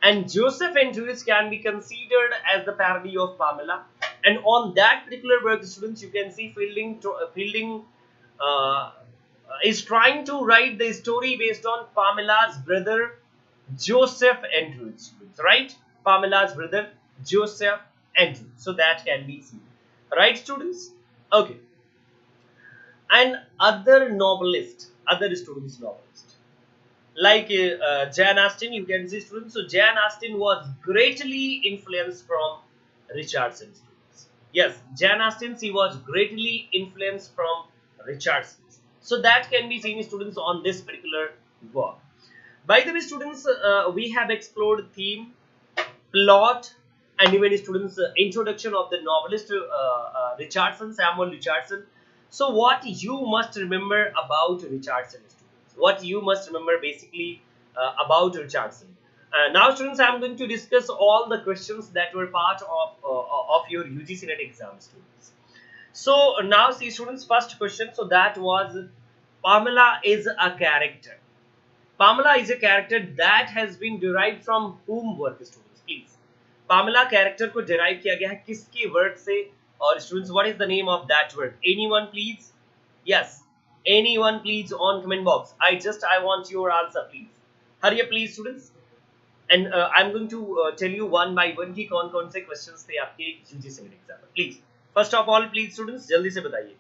And Joseph Andrews can be considered as the parody of Pamela. And on that particular work, students, you can see Fielding uh, is trying to write the story based on Pamela's brother Joseph Andrews, right? Pamela's brother Joseph Andrews. So that can be seen, right, students? Okay. And other students novelist, like Jane Austen, you can see, students. So Jane Austen was greatly influenced from Richardson, students. Yes, Jane Austen, she was greatly influenced from Richardson. So that can be seen, students, on this particular work. By the way, students, we have explored theme, plot, and even, students, introduction of the novelist Richardson, Samuel Richardson. So what you must remember about Richardson, students? What you must remember basically about Richardson? Now, students, I am going to discuss all the questions that were part of your UGC NET exam, students. So now, see, students, first question. So that was, Pamela is a character. Pamela is a character that has been derived from whom work, students, please. Pamela character को derive किया गया है किसके work से? और students, what is the name of that work? Anyone, please? Yes, anyone, please, on comment box. I want your answer, please. Hurry up, please, students. And I'm going to tell you one by one कि कौन-कौन से questions थे आपके UGC NET exam में. Please, first of all, please, students, जल्दी से बताइए.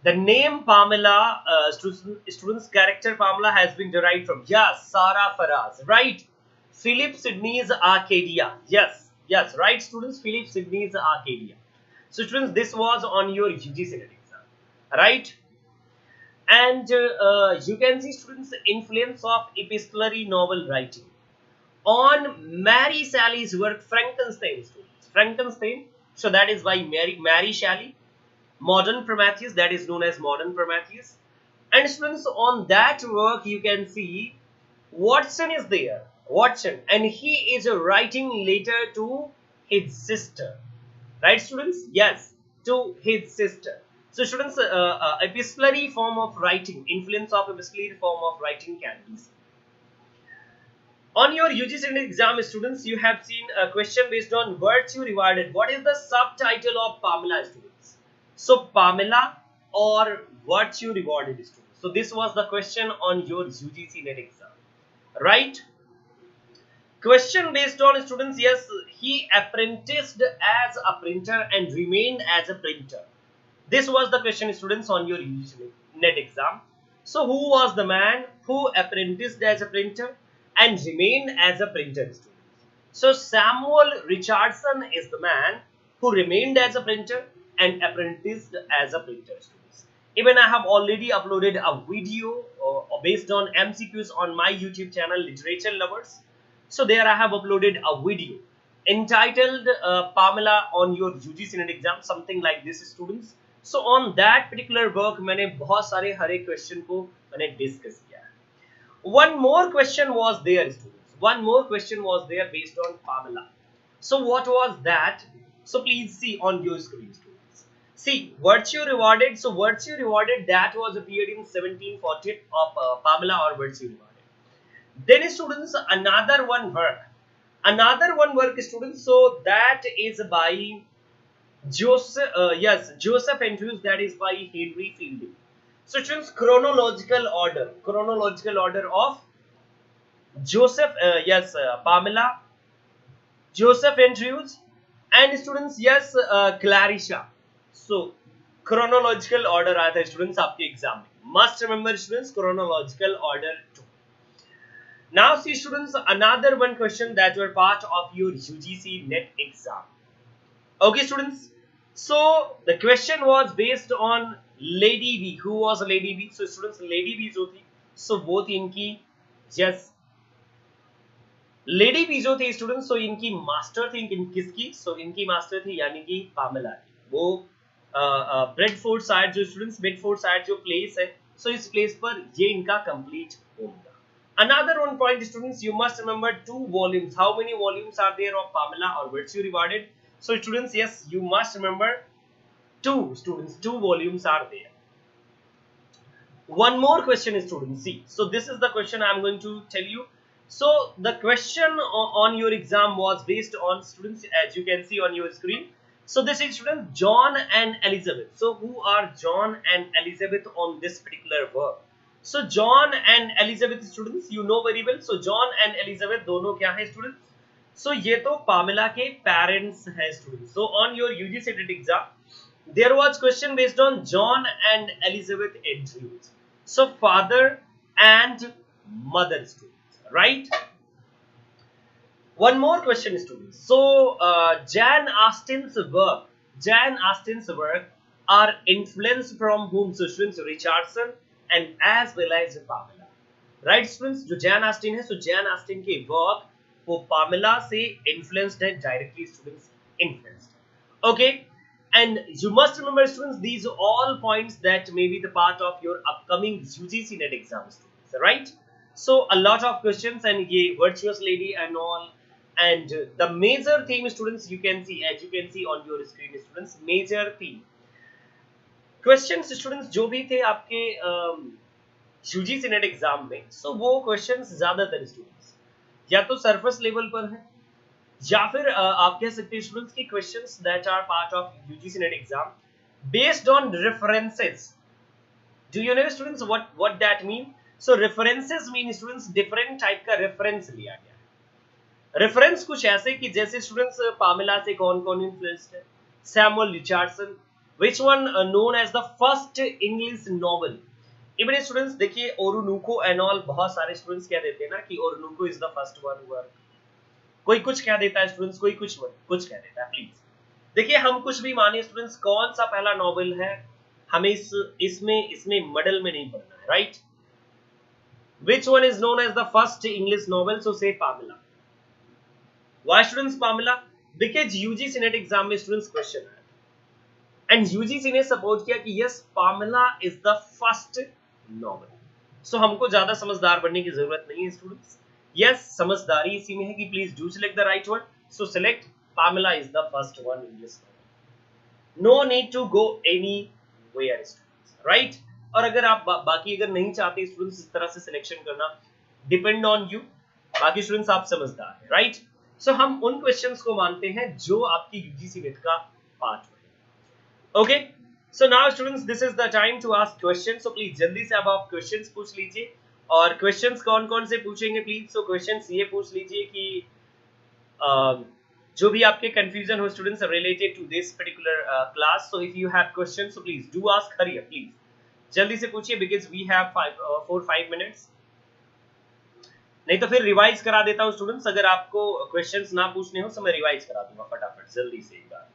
The name Pamela, students, character Pamela has been derived from, yes, Sarah Faraz, right? Philip Sidney's Arcadia, yes, right, students, Philip Sidney's Arcadia. So, students, this was on your UGC NET exam, right? And you can see, students, influence of epistolary novel writing on Mary Shelley's work, Frankenstein, students. Frankenstein, so that is by Mary Shelley. Modern Prometheus, that is known as Modern Prometheus. And students, on that work, you can see Watson is there. Watson, and he is writing letter to his sister. Right, students? Yes, to his sister. So, students, epistolary form of writing, influence of epistolary form of writing can be seen. On your UGC NET exam, students, you have seen a question based on virtue rewarded. What is the subtitle of Pamela, students? So, Pamela or virtue rewarded, students. So, this was the question on your UGC NET exam, right? Question based on, students, yes, he apprenticed as a printer and remained as a printer. This was the question, students, on your UGC NET exam. So, who was the man who apprenticed as a printer and remained as a printer, students? So, Samuel Richardson is the man who remained as a printer and apprenticed as a printer, students. Even I have already uploaded a video based on MCQs on my YouTube channel, Literature Lovers. So there I have uploaded a video entitled Pamela on your UGC NET exam, something like this, students. So on that particular work, मैंने बहुत सारे हर एक question को मैंने discuss किया है. One more question was there, students. One more question was there based on Pamela. So what was that? So please see on your screen, students. See, virtue rewarded. So virtue rewarded, that was appeared in 1740 of Pamela or virtue rewarded. Then, students, another one work, students. So that is by Joseph Andrews. That is by Henry Fielding. So, students, chronological order of Joseph, Pamela, Joseph Andrews, and students, yes, Clarissa. So, chronological order आता है, students, आपके exam में. Must remember, students, chronological order too. Now, see, students, another one question that were part of your UGC NET exam. Okay, students. So, the question was based on Lady B. Who was Lady B? So, students, Lady B जो थी, सो वो थी इनकी yes lady भी जो थी students, सो इनकी master थी किसकी, सो इनकी मास्टर थी यानी कि पामेला की। वो ब्रेडफोर्ड साइड जो स्टूडेंट्स, ब्रेडफोर्ड साइड जो प्लेस है, सो इस प्लेस पर ये इनका कंप्लीट होम था। Another one point students, you must remember 2 volumes. How many volumes are there of Pamela or Virtue Rewarded? So students, yes, you must remember 2 students, 2 volumes are there. One more question students, see, so this is the question I am going to tell you. So the question on your exam was based on students, as you can see on your screen. So this is students John and Elizabeth. So who are John and Elizabeth on this particular work? So John and Elizabeth students, you know very well. So John and Elizabeth दोनों क्या है students? So ये तो Pamela के parents हैं students. So on your UGC exam, there was question based on John and Elizabeth Andrews. So father and mother students, right? One more question students. So Jane Austen's work are influenced from whom? So students Richardson and as well as Pamela, right students? जो Jane Austen है, so Jane Austen के work वो Pamela से influenced है, directly students influenced. Okay. And you must remember students, these are all points that may be the part of your upcoming UGC net exam students, right? So a lot of questions and ye virtuous lady and all, and the major theme students you can see, as you can see on your screen students, major theme questions students जो भी थे आपके UGC net exam में, so वो questions ज्यादातर students या तो surface level पर है या फिर आप कह सकते हैं स्टूडेंट्स की questions that are part of UGC NET exam based on references. Do you know students what that mean? So references mean students different type का रेफरेंस लिया गया है. रेफरेंस कुछ ऐसे कि जैसे स्टूडेंट्स पामेला से कौन-कौन इन्फ्लुएंस्ड है? Samuel Richardson, which one known as the first English novel. Even students देखिए ओरुनुको एंड ऑल, बहुत सारे स्टूडेंट्स कह देते हैं ना कि Oroonoko is the first one work. कोई कुछ कह देता है स्टूडेंट्स, कोई कुछ कह देता है. प्लीज देखिए हम कुछ भी मानिए स्टूडेंट्स, कौन सा पहला नॉवेल है हमें इसमें मॉडल में नहीं पढ़ना है, right? Which one is known as the first English novel? So say Pamela. Why students Pamela? Because UGC NET exam में स्टूडेंट्स क्वेश्चन है एंड यूजीसी ने सपोर्ट किया कि yes Pamela is the first novel. So हमको ज्यादा समझदार बनने की जरूरत नहीं है स्टूडेंट्स. Yes, समझदारी इसी में है कि please do select the right one. So select Pamela is the first one in this one. No need to go anywhere students, right? और अगर आप बाकी अगर नहीं चाहते स्टूडेंट्स इस तरह से सिलेक्शन करना, डिपेंड ऑन यू. बाकी स्टूडेंट्स आप समझदार हैं, राइट? सो हम उन क्वेश्चंस को मानते हैं जो आपकी यूजीसी नेट का पार्ट है. Okay, so now students this is the time to ask question. So please जल्दी से अब आप क्वेश्चंस पूछ लीजिए. और क्वेश्चंस कौन-कौन से पूछेंगे प्लीज? सो क्वेश्चंस ये पूछ लीजिए कि जो भी आपके कंफ्यूजन हो students related to this particular class. So if you have questions so please do ask, hurry up please, जल्दी से पूछिए बिकॉज़ वी हैव 4-5 मिनट्स. नहीं तो फिर रिवाइज करा देता हूं स्टूडेंट्स. अगर आपको क्वेश्चंस ना पूछने हो तो मैं रिवाइज करा दूंगा फटाफट जल्दी से एक बार.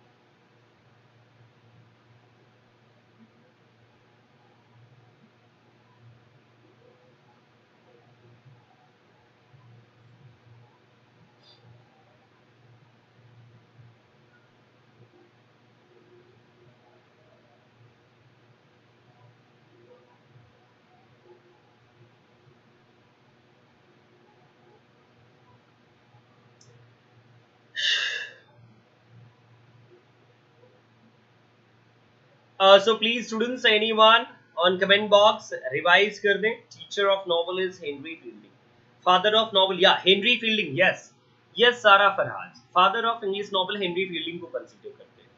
So please students, anyone on comment box revise कर दें. Teacher of novel is Henry Fielding. Father of novel, yeah, Henry Fielding, yes, yes, Sarah Farhaj. Father of English novel Henry Fielding को consider करते हैं.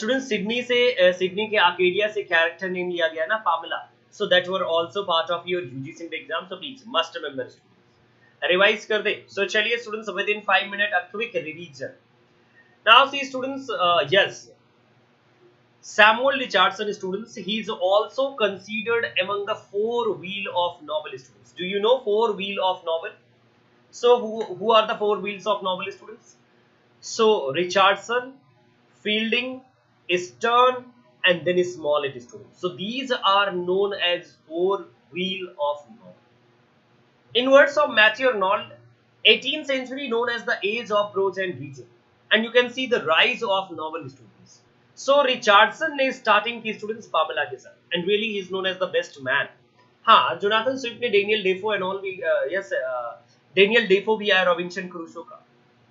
Students Sydney के Arcadia से character name लिया गया ना Pamela. So that were also part of your UGC exam. So please must remember students. Revise कर दे. So चलिए students within 5 minutes a quick revision. Now see students, yes, Samuel Richardson students, he is also considered among the 4 wheel of novel students. Do you know 4 wheel of novel? So who are the 4 wheels of novel students? So Richardson, Fielding, Stern, and then Smollett students. So these are known as four wheel of novel. In words of Matthew Arnold, 18th century known as the age of prose and reason, and you can see the rise of novel students. So Richardson ने starting की students Pamela के साथ, and really he is known as the best man. हाँ, Jonathan Swift ने Daniel Dafoe and all भी, yes, Daniel Dafoe भी आया Robinson Crusoe का,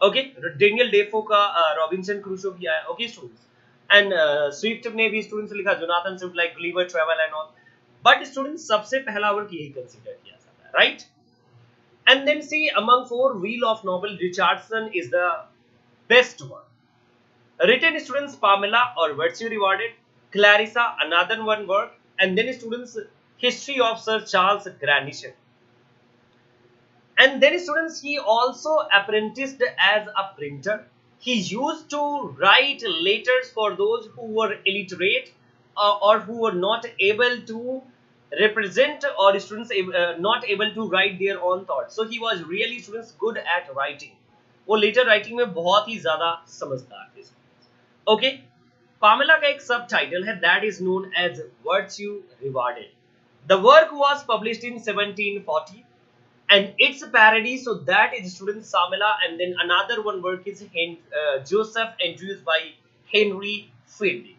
ओके, डेनियल डेफो का रॉबिन्सन क्रूसो भी आया, ओके स्टूडेंट्स, एंड स्विफ्ट ने भी स्टूडेंट्स लिखा Jonathan Swift like Gulliver travel and all, but students सबसे पहला वर्क यही कंसीडर किया जाता है, right? And then see, among four wheel of novel, Richardson is the best one. Written students Pamela or Virtue Rewarded, Clarissa, another one work, and then students History of Sir Charles Grandison. And then students, he also apprenticed as a printer. He used to write letters for those who were illiterate or who were not able to represent, or students not able to write their own thoughts. So he was really students good at writing. वो letter writing में बहुत ही ज्यादा समझदार थे. Okay, Pamela का एक सब subtitle that is known as virtue rewarded. The work was published in 1740 and it's a parody, so that is student Samela, and then another one work is Joseph, introduced by Henry Fielding,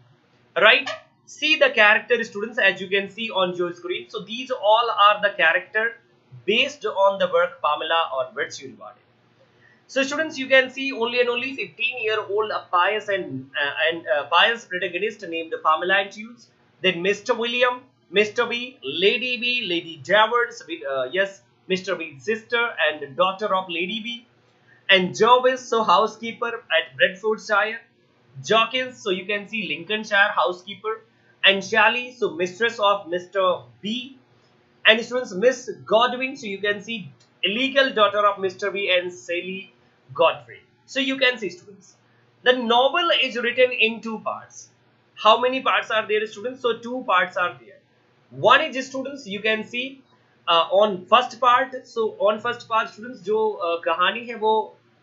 right? See the character students as you can see on your screen. So these all are the character based on the work Pamela or Virtue Rewarded. So students, you can see only and only 15-year-old a pious and pious protagonist named Pamela introduced. Then Mr. William, Mr. B, Lady Davers, yes, Mr. B's sister and daughter of Lady B, and Jarvis, so housekeeper at Bedfordshire, Jawkins, so you can see Lincolnshire housekeeper, and Shally, so mistress of Mr. B, and students Miss Godwin, so you can see illegal daughter of Mr. B, and Sally Godfrey. So you can see students, the novel is written in two parts. How many parts are there students? So two parts are there. One is students, you can see on first part. So on first part students, जो कहानी है वो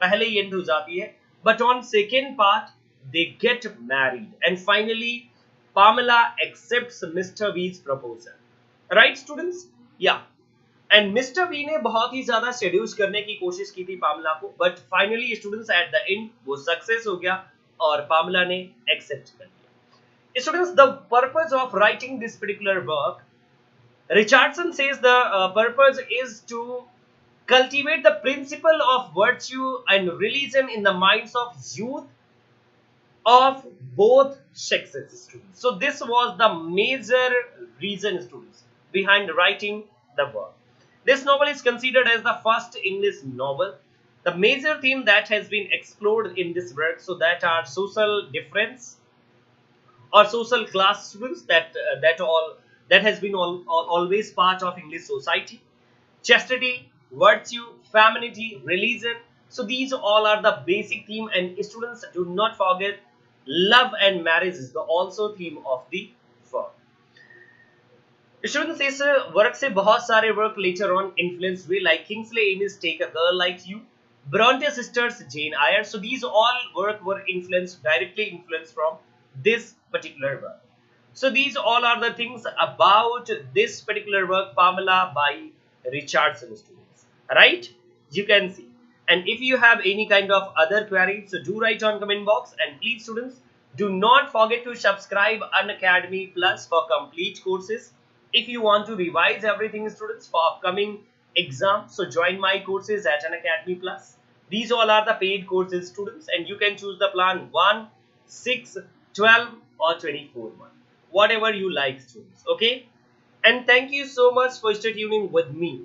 पहले ही end हो जाती है, but on second part they get married and finally Pamela accepts Mr. B's proposal, right students? Yeah, and Mr. B ने बहुत ही ज्यादा seduce करने की कोशिश की थी पामला को, but finally students at the end वो success हो गया और पामला ने accept कर लिया. Students, the purpose of writing this particular work, Richardson says the purpose is to cultivate the principle of virtue and religion in the minds of youth of both sexes students. So this was the major reason students behind writing the work. This novel is considered as the first English novel. The major theme that has been explored in this work, so that are social difference or social class students, that has been always part of English society, chastity, virtue, femininity, religion. So these all are the basic theme, and students do not forget love and marriage is the also theme of the work. Students, इस work से बहुत सारे work later on influenced हुए, like Kingsley Amis Take a Girl Like You, Bronte Sisters Jane Eyre. So these all work were directly influenced from this particular work. So these all are the things about this particular work Pamela by Richardson students, right? You can see. And if you have any kind of other queries, so do write on comment box, and please students, do not forget to subscribe Unacademy Plus for complete courses. If you want to revise everything students for upcoming exam, so join my courses at Unacademy Plus. These all are the paid courses students, and you can choose the plan 1, 6, 12 or 24 month, whatever you like students, okay? And thank you so much for stay tuning with me.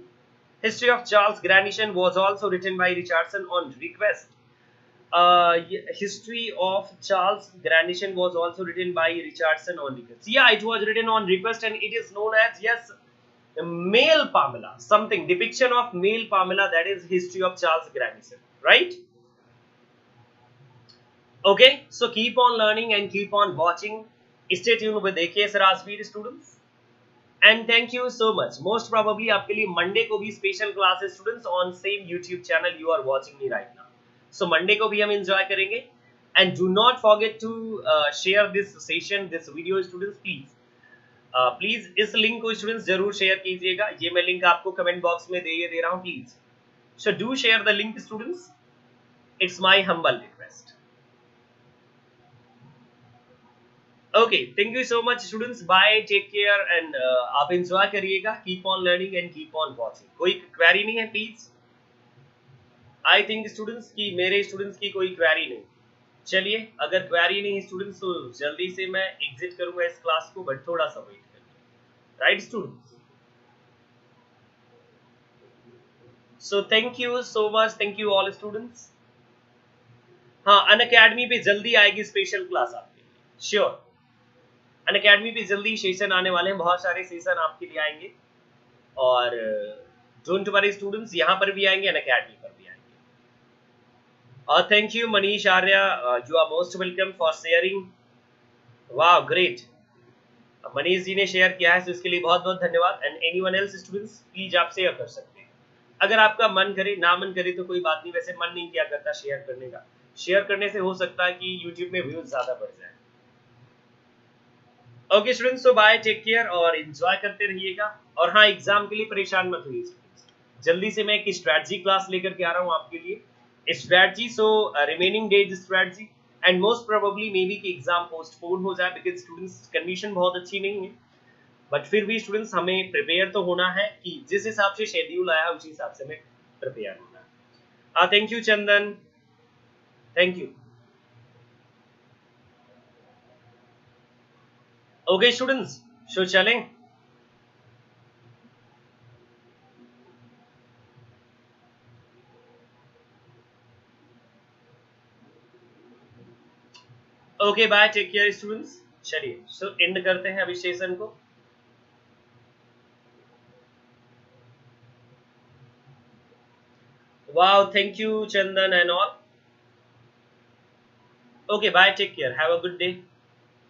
History of Charles Grandison was also written by Richardson on request. History of Charles Grandison was also written by Richardson on request. Yeah, it was written on request, and it is known as, yes, male Pamela, something depiction of male Pamela, that is History of Charles Grandison, right? Okay, so keep on learning and keep on watching. Stay tuned with AKS Rajveer students. And thank you so much. Most probably आपके लिए Monday को भी special classes students on same YouTube channel you are watching me right now. So Monday को भी हम enjoy करेंगे. And do not forget to share this session, this video students. Please इस link को स्टूडेंट्स जरूर share कीजिएगा. ये मैं लिंक आपको कमेंट बॉक्स में दे रहा हूँ. Please so do share the link students. It's my humble request. Okay, thank you so much students. Bye, take care and आप एंजॉय करिएगा. Keep on learning and keep on watching. कोई query नहीं है please? I think students की मेरे students की कोई query नहीं. चलिए, अगर क्वेरी नहीं स्टूडेंट्स तो जल्दी से मैं एग्जिट करूंगा इस क्लास को, बट थोड़ा सा वेट करिए. Right students? So thank you so much, thank you all students. हाँ, अनअकैडमी पे जल्दी आएगी स्पेशल क्लास आपके लिए. श्योर, अनअकैडमी पे जल्दी सेशन आने वाले हैं. बहुत सारे सेशन आपके लिए आएंगे और डोंट वरी स्टूडेंट्स, यहाँ पर भी आएंगे, अनअकैडमी पर भी आएंगे. और thank you Manish Arya, you are most welcome for sharing. वाह, ग्रेट. मनीष जी ने शेयर किया है, तो इसके लिए बहुत बहुत धन्यवाद. And anyone else students, please आप शेयर कर सकते हैं. अगर आपका मन करे, ना मन करे तो कोई बात नहीं. वैसे मन नहीं किया करता शेयर करने का. शेयर करने से हो सकता है कि यूट्यूब में व्यूज ज्यादा बढ़ जाए. ओके स्टूडेंट्स, सो बाय, टेक केयर और एंजॉय करते रहिएगा. और हाँ, एग्जाम के लिए परेशान मत होइए स्टूडेंट्स. जल्दी से मैं एक स्ट्रेटजी क्लास लेकर के आ रहा हूँ आपके लिए. Strategy, so remaining days strategy. And most probably may be कि एग्जाम पोस्टपोन हो जाए, बिकॉज स्टूडेंट्स कंडीशन बहुत अच्छी नहीं है. बट फिर भी स्टूडेंट्स हमें प्रिपेयर तो होना है कि जिस हिसाब से शेड्यूल आया उसी हिसाब से हमें प्रिपेयर होना है. Thank you Chandan, thank you. Okay students, so चलें. Okay bye, take care students. चलिए, सो एंड करते हैं अभी सेशन को. Wow, thank you Chandan and all. Okay bye, take care, have a good day.